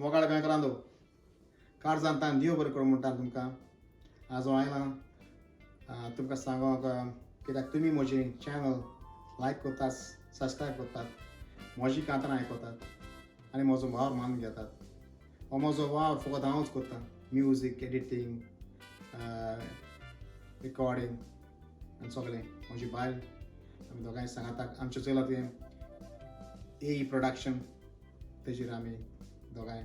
मोगाळ काय करांदो कार जाणता देव बरें करूं म्हणटा तुमकां आज हांव आयलां तुमकां सांगोंक कित्याक तुमी म्हजें चॅनल लायक करतात सबस्क्रायब करतात म्हजीं कांतरां आयकतात आनी म्हजो वावर मानून घेतात हो म्हजो वावर फकत हांवूच करतां म्युजीक एडिटींग रिकॉर्डींग आनी सगळें म्हजी बायल आमी दोगांय सांगाता आमचें चलता तें ए प्रोडक्शन तेजेर आमी दोगांय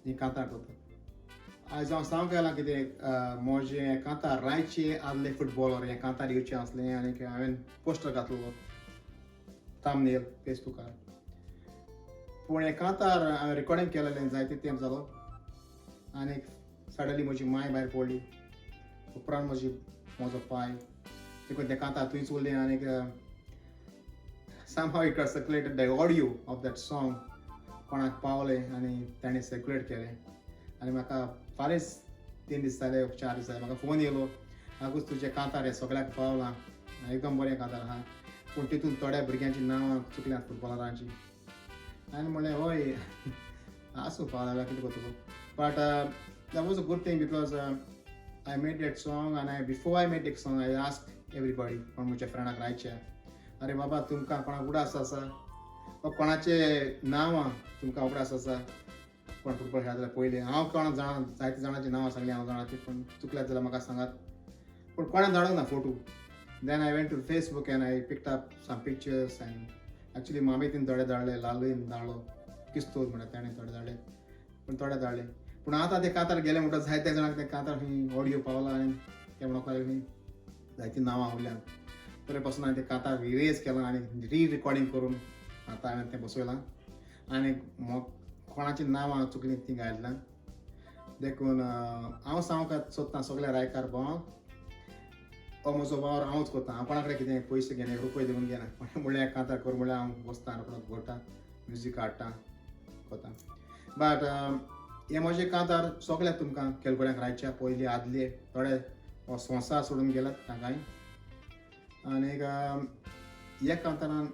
हीं कांतार करतात आयज हांव सांगूंक येयलां कितें म्हजें कांतार रांयचे आदले फुटबॉलर हें कांतार येवचें आसलें आनी हांवें पोस्टर घातलो थंबनेल फेसबुकार पूण हें कांतार हांवें रिकॉर्डींग केलेलें जायते तेंप जालो आनी सडनली म्हजी माय भायर पडली उपरांत म्हजो पाय देखून तें कांतार थंयच उरलें आनीक somehow it got circulated the audio of that song कोणाक पावलें आनी ताणें सर्क्युलेट केलें आनी म्हाका फाल्यांच 3 दीस जाले 4 दीस जाले म्हाका फोन येयलो आगूच तुजें कांतार हें सगळ्याक पावलां एकदम बरें कांतार आहा पूण तितून थोड्या भुरग्यांचीं नांवां चुकल्यांत फुटबॉलरांचीं हांवें म्हणलें हय आसूं पावला कितें करतलो but that was a good thing because I made that song and before I made that song I asked everybody कोण म्हज्या फ्रेंडाक रायच्या अरे बाबा तुमकां कोणाक उडास आसा वा कोणाचे नांवां तुमकां उगडास आसा कोण फुटबॉल खेळटा जाल्यार पयलीं हांव कोणाक जाणा जायते जाणांचीं नांवां सांगलीं हांव जाणा ती पूण चुकल्यात जाल्यार म्हाका सांगात पूण कोणें धाडूंक ना photo then I went to Facebook and I picked up some pictures and actually मामेतीन थोडे धाडले लालून धाडलो किस्तूर म्हणटा ताणें थोडे धाडले पूण थोडे धाडले पूण आतां ते कांतार गेले म्हणटा जायते जाणांक ते कांतार खंय ऑडियो पावला आनी ते म्हणून लागले जायतीं नांवां उरल्यांत बरे पासून हांवें तें कांतार इरेज केलां आनी रिकॉर्डींग करून आतां हांवें तें बसयलां आनी कोणाचीं नांवां चुकलीं तीं घातल्यां देखून हांव सांगूंक सोदतां सगळ्या रायकार भावांक हो म्हजो वावर हांवूच करतां हांव कोणा कडेन कितें पयशे घेना रुपय दिवन घेना म्हणल्यार कांतार कर म्हणल्यार हांव बसतां रोखडो घोडटां म्युजीक हाडटां करतां बट हे म्हजे कांतार सगळ्याक तुमकां केलगड्यांक रायच्या पयलीं आदले थोडे हो संवसार सोडून गेल्यात तांकांय आनीक ह्या कांतारान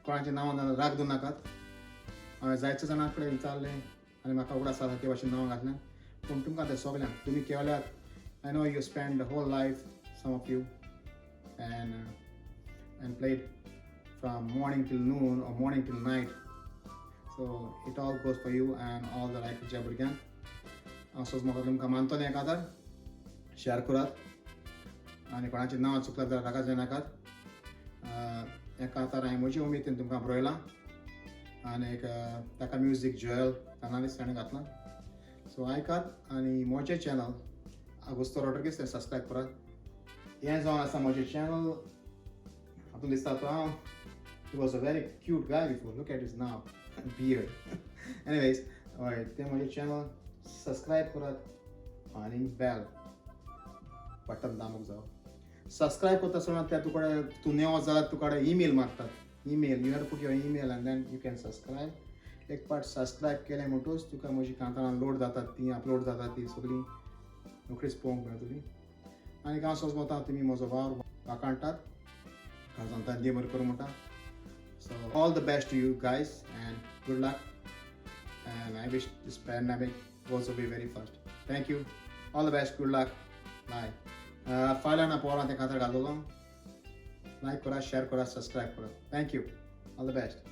कोणाचें नांवां राग दवरूं नाकात हांवें जायते जाणां कडेन विचारलें आनी म्हाका उगडास आसा ते भाशेन नांवां घातल्यां पूण तुमकां तें सगळ्यांक तुमी केल्यात I know you spend the whole life some of you and played from morning till noon or morning till night so it all goes for you and all the रायकरच्या भुरग्यांक असोच म्हाका तुमकां मानतलें हें कांतार शेअर करात आनी कोणाचीं नांवां चुकल्यात जाल्यार रागात जायनाकात हें कांतार हांवें म्हजे उमेदीन तुमकां बरयलां आनीक ताका म्युजीक जोयल कानालीस ताणें घातलां सो आयकात आनी म्हजें चॅनल आगोस्तो रॉड्रिगीस तें सबस्क्रायब करात हें जावन आसा म्हजें चॅनल हातूंत दिसता तो हांव he was a very cute guy before look at is now beard anyways हय तें म्हजें चॅनल सबस्क्रायब करात आनी बेल बटन दामूक जावं सबस्क्रायब करता आसतना त्या तुकडे तूं नेवो जाल्यार तुकडे ईमेल मागतात email you have to put your email and then you can subscribe एक पाट सबस्क्रायब केलें म्हणटूच तुका म्हजीं कांतारां लोड जातात तीं अपलोड जातात तीं सगळीं रोखडीच पळोवंक मेळटलीं आनी हांव सोच म्हणटा तुमी म्हजो वावर वाखाणटात काळजांता देव बरें करूं म्हणटा so all the best to you guys and good luck and I wish this pandemic goes away very fast thank you all the best good luck bye फाल्यां ना पोरां तें कांतार घालतलो लायक करा शेअर करा सबस्क्रायब करा thank you all the best